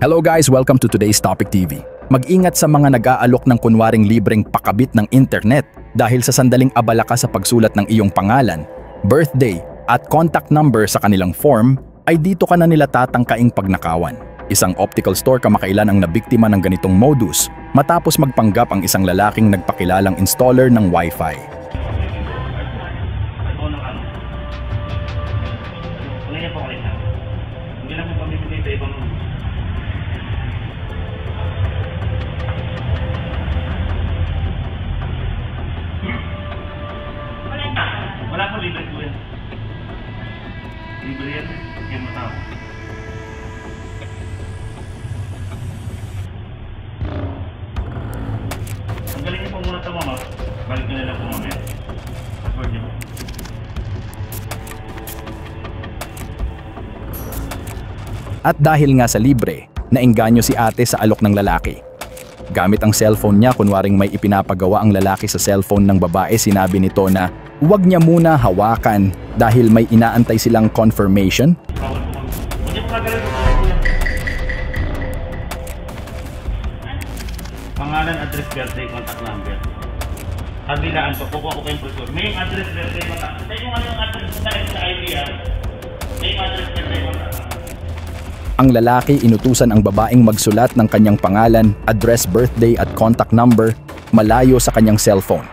Hello guys, welcome to today's Topic TV. Mag-ingat sa mga nag-aalok ng kunwaring libreng pakabit ng internet dahil sa sandaling abala ka sa pagsulat ng iyong pangalan, birthday at contact number sa kanilang form, ay dito ka na nila tatangkaing pagnakawan. Isang optical store kamakailan ang nabiktima ng ganitong modus matapos magpanggap ang isang lalaking nagpakilalang installer ng Wi-Fi. Wala po libre po yan. Libre yan. Yung matao. Ang galing niyo po muna ito, mama. Balik na lang po mamaya. Password niyo po. At dahil nga sa libre, naengganyo si ate sa alok ng lalaki. Gamit ang cellphone niya, kunwaring may ipinapagawa ang lalaki sa cellphone ng babae, sinabi nito na huwag niya muna hawakan dahil may inaantay silang confirmation. Pangalan, address, birthday, contact number. Kabilaan po, kukuha ko kayong brochure. May address, birthday, contact. Sa yung anong address sa ID, may address, birthday, contact. Ang lalaki inutusan ang babaeng magsulat ng kanyang pangalan, address, birthday at contact number malayo sa kanyang cellphone.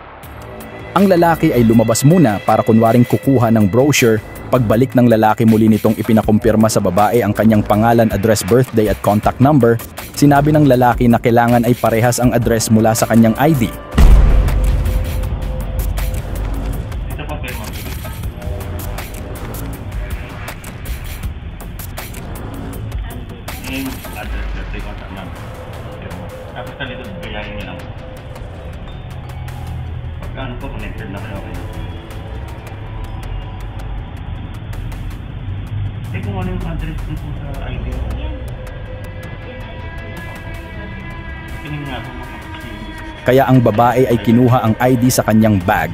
Ang lalaki ay lumabas muna para kunwaring kukuha ng brochure. Pagbalik ng lalaki muli nitong ipinakumpirma sa babae ang kanyang pangalan, address, birthday at contact number, sinabi ng lalaki na kailangan ay parehas ang address mula sa kanyang ID. Name, address, birthday, contact number. Tapos na dito, bigayin niyo lang. Pagka po, connected na kayo. Eh, kung ano yung address dito sa ID mo. Tingin nga po makapagsin. Kaya ang babae ay kinuha ang ID sa kanyang bag.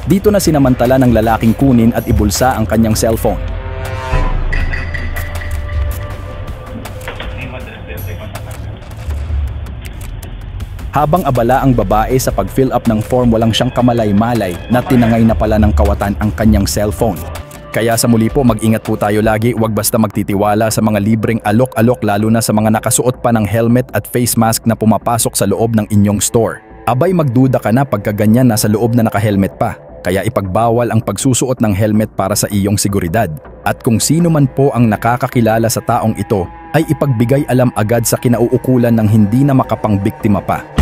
Dito na sinamantala ng lalaking kunin at ibulsa ang kanyang cellphone. Habang abala ang babae sa pag-fill up ng form, walang siyang kamalay-malay na tinangay na pala ng kawatan ang kanyang cellphone. Kaya sa muli po, mag-ingat po tayo lagi, huwag basta magtitiwala sa mga libreng alok-alok lalo na sa mga nakasuot pa ng helmet at face mask na pumapasok sa loob ng inyong store. Abay, magduda ka na pagka ganyan nasa loob na naka-helmet pa. Kaya ipagbawal ang pagsusuot ng helmet para sa iyong seguridad. At kung sino man po ang nakakakilala sa taong ito, ay ipagbigay alam agad sa kinauukulan ng hindi na makapangbiktima pa.